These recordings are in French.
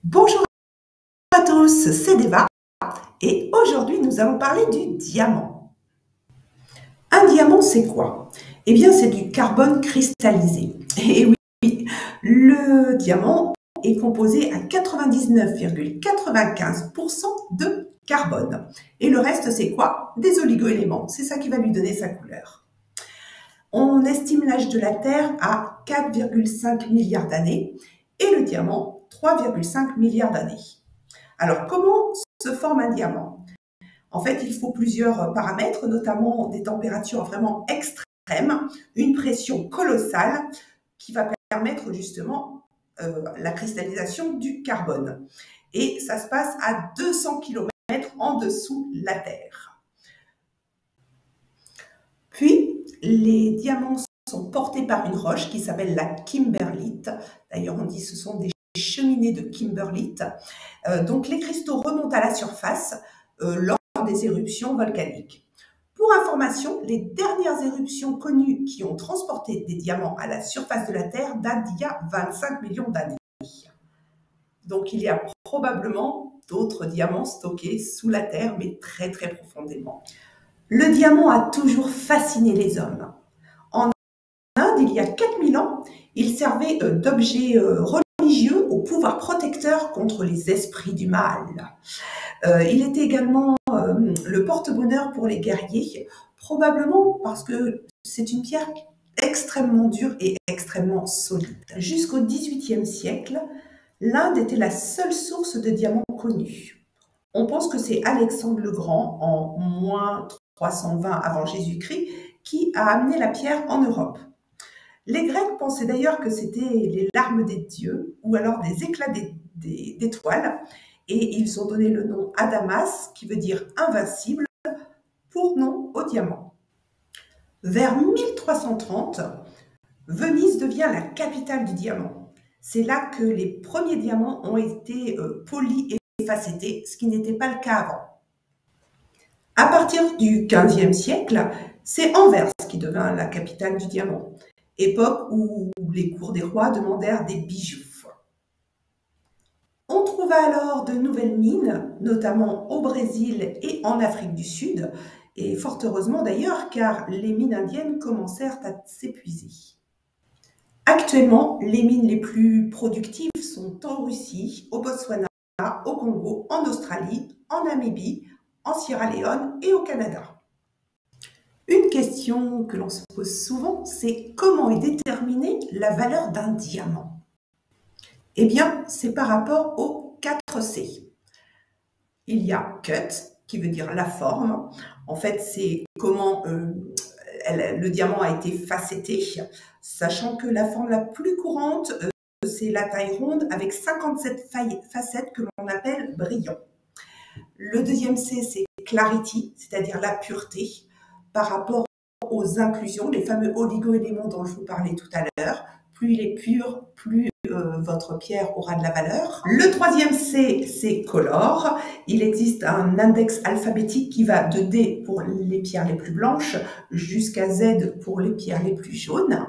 Bonjour à tous, c'est Deva et aujourd'hui nous allons parler du diamant. Un diamant, c'est quoi? Eh bien, c'est du carbone cristallisé. Et oui, le diamant est composé à 99,95% de carbone. Et le reste, c'est quoi? Des oligoéléments. C'est ça qui va lui donner sa couleur. On estime l'âge de la Terre à 4,5 milliards d'années et le diamant 3,5 milliards d'années. Alors, comment se forme un diamant? En fait, il faut plusieurs paramètres, notamment des températures vraiment extrêmes, une pression colossale qui va permettre justement la cristallisation du carbone. Et ça se passe à 200 km en dessous de la Terre. Puis, les diamants sont portés par une roche qui s'appelle la kimberlite. D'ailleurs, on dit que ce sont des cheminées de kimberlite. Donc, les cristaux remontent à la surface lors des éruptions volcaniques. Pour information, les dernières éruptions connues qui ont transporté des diamants à la surface de la Terre datent d'il y a 25 millions d'années. Donc, il y a probablement d'autres diamants stockés sous la Terre, mais très très profondément. Le diamant a toujours fasciné les hommes. En Inde, il y a 4000 ans, il servait d'objet religieux au pouvoir protecteur contre les esprits du mal. Il était également le porte-bonheur pour les guerriers, probablement parce que c'est une pierre extrêmement dure et extrêmement solide. Jusqu'au XVIIIe siècle, l'Inde était la seule source de diamants connue. On pense que c'est Alexandre le Grand, en moins 320 avant Jésus-Christ, qui a amené la pierre en Europe. Les Grecs pensaient d'ailleurs que c'était les larmes des dieux ou alors des éclats d'étoiles, et ils ont donné le nom Adamas, qui veut dire invincible, pour nom au diamant. Vers 1330, Venise devient la capitale du diamant. C'est là que les premiers diamants ont été polis et facettés, ce qui n'était pas le cas avant. À partir du XVe siècle, c'est Anvers qui devint la capitale du diamant, époque où les cours des rois demandèrent des bijoux. On trouva alors de nouvelles mines, notamment au Brésil et en Afrique du Sud, et fort heureusement d'ailleurs, car les mines indiennes commencèrent à s'épuiser. Actuellement, les mines les plus productives sont en Russie, au Botswana, au Congo, en Australie, en Namibie, en Sierra Leone et au Canada. Une question que l'on se pose souvent, c'est comment est déterminée la valeur d'un diamant? Eh bien, c'est par rapport aux 4 C. Il y a cut, qui veut dire la forme. En fait, c'est comment le diamant a été facetté, sachant que la forme la plus courante, c'est la taille ronde avec 57 facettes que l'on appelle brillant. Le deuxième C, c'est clarity, c'est-à-dire la pureté, par rapport aux inclusions, les fameux oligoéléments dont je vous parlais tout à l'heure. Plus il est pur, plus votre pierre aura de la valeur. Le troisième C, c'est color. Il existe un index alphabétique qui va de D pour les pierres les plus blanches jusqu'à Z pour les pierres les plus jaunes.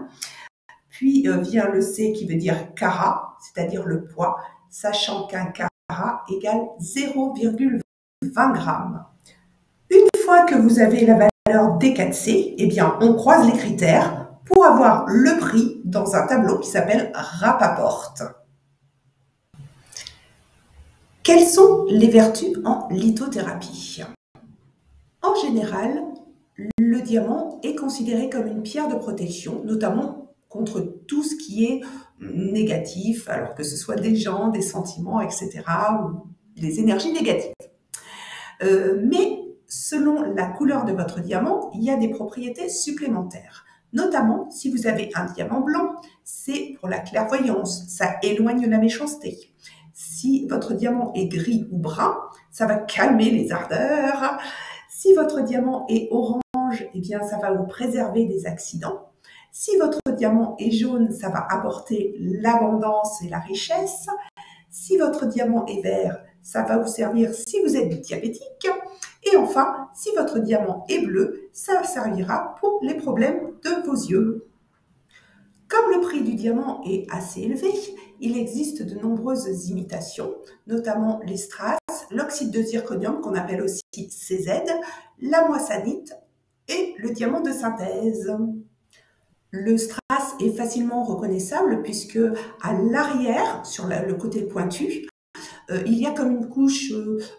Puis vient le C qui veut dire carat, c'est-à-dire le poids, sachant qu'un carat égale 0,20 grammes. Une fois que vous avez la valeur des 4 C, eh bien, on croise les critères pour avoir le prix dans un tableau qui s'appelle Rappaport. Quelles sont les vertus en lithothérapie? En général, le diamant est considéré comme une pierre de protection, notamment contre tout ce qui est négatif, alors que ce soit des gens, des sentiments, etc., ou des énergies négatives. Mais selon la couleur de votre diamant, il y a des propriétés supplémentaires. Notamment, si vous avez un diamant blanc, c'est pour la clairvoyance, ça éloigne la méchanceté. Si votre diamant est gris ou brun, ça va calmer les ardeurs. Si votre diamant est orange, eh bien, ça va vous préserver des accidents. Si votre diamant est jaune, ça va apporter l'abondance et la richesse. Si votre diamant est vert, ça va vous servir si vous êtes diabétique. Et enfin, si votre diamant est bleu, ça servira pour les problèmes de vos yeux. Comme le prix du diamant est assez élevé, il existe de nombreuses imitations, notamment les strass, l'oxyde de zirconium qu'on appelle aussi CZ, la moissanite et le diamant de synthèse. Le strass est facilement reconnaissable puisque à l'arrière, sur le côté pointu, il y a comme une couche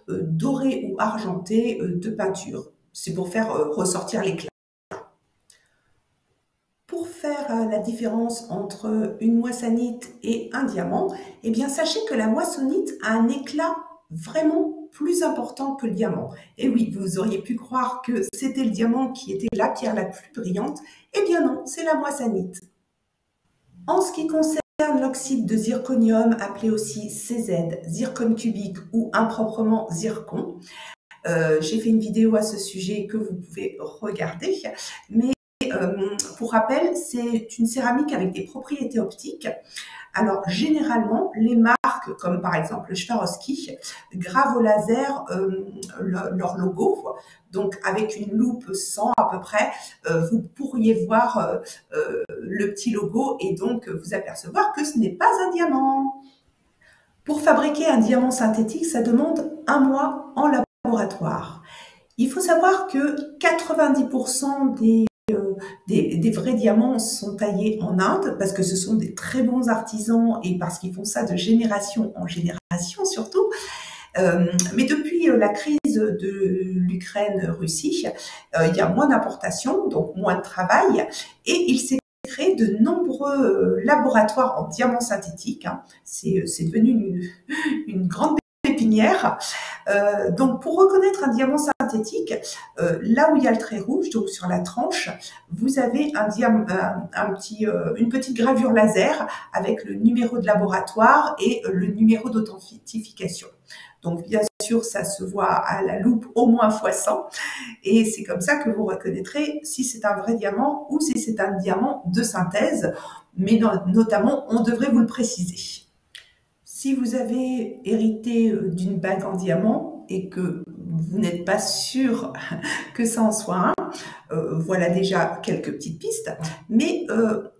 dorée ou argentée de peinture. C'est pour faire ressortir l'éclat. Pour faire la différence entre une moissanite et un diamant, eh bien sachez que la moissonnite a un éclat vraiment plus important que le diamant. Et oui, vous auriez pu croire que c'était le diamant qui était la pierre la plus brillante. Eh bien non, c'est la moissannite. En ce qui concerne l'oxyde de zirconium, appelé aussi CZ, zircon cubique ou improprement zircon, j'ai fait une vidéo à ce sujet que vous pouvez regarder, mais pour rappel, c'est une céramique avec des propriétés optiques. Alors, généralement, les marques, comme par exemple Swarovski, gravent au laser leur logo. Donc, avec une loupe 100 à peu près, vous pourriez voir le petit logo et donc vous apercevoir que ce n'est pas un diamant. Pour fabriquer un diamant synthétique, ça demande 1 mois en laboratoire. Il faut savoir que 90% des vrais diamants sont taillés en Inde parce que ce sont des très bons artisans et parce qu'ils font ça de génération en génération surtout. Mais depuis la crise de l'Ukraine-Russie, il y a moins d'importations, donc moins de travail, et il s'est créé de nombreux laboratoires en diamants synthétiques. C'est devenu une grande pépinière. Donc, pour reconnaître un diamant synthétique, là où il y a le trait rouge, donc sur la tranche, vous avez une petite gravure laser avec le numéro de laboratoire et le numéro d'authentification. Donc, bien sûr, ça se voit à la loupe au moins x100 et c'est comme ça que vous reconnaîtrez si c'est un vrai diamant ou si c'est un diamant de synthèse, mais notamment, on devrait vous le préciser. Si vous avez hérité d'une bague en diamant et que vous n'êtes pas sûr que ça en soit un, voilà déjà quelques petites pistes. Mais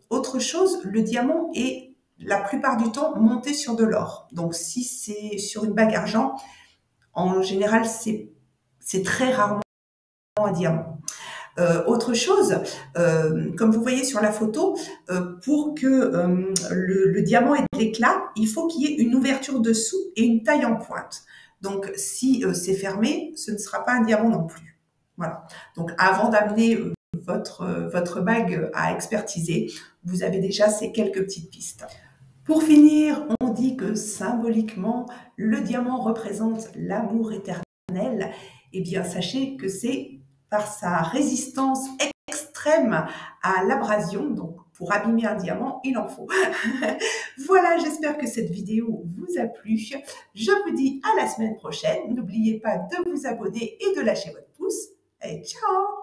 autre chose, le diamant est la plupart du temps monté sur de l'or. Donc si c'est sur une bague argent, en général, c'est très rarement un diamant. Autre chose, comme vous voyez sur la photo, pour que le diamant ait de l'éclat, il faut qu'il y ait une ouverture dessous et une taille en pointe. Donc, si c'est fermé, ce ne sera pas un diamant non plus. Voilà. Donc, avant d'amener votre bague à expertiser, vous avez déjà ces quelques petites pistes. Pour finir, on dit que symboliquement, le diamant représente l'amour éternel. Eh bien, sachez que c'est par sa résistance extrême à l'abrasion. Donc, pour abîmer un diamant, il en faut. Voilà, j'espère que cette vidéo vous a plu. Je vous dis à la semaine prochaine. N'oubliez pas de vous abonner et de lâcher votre pouce. Et ciao!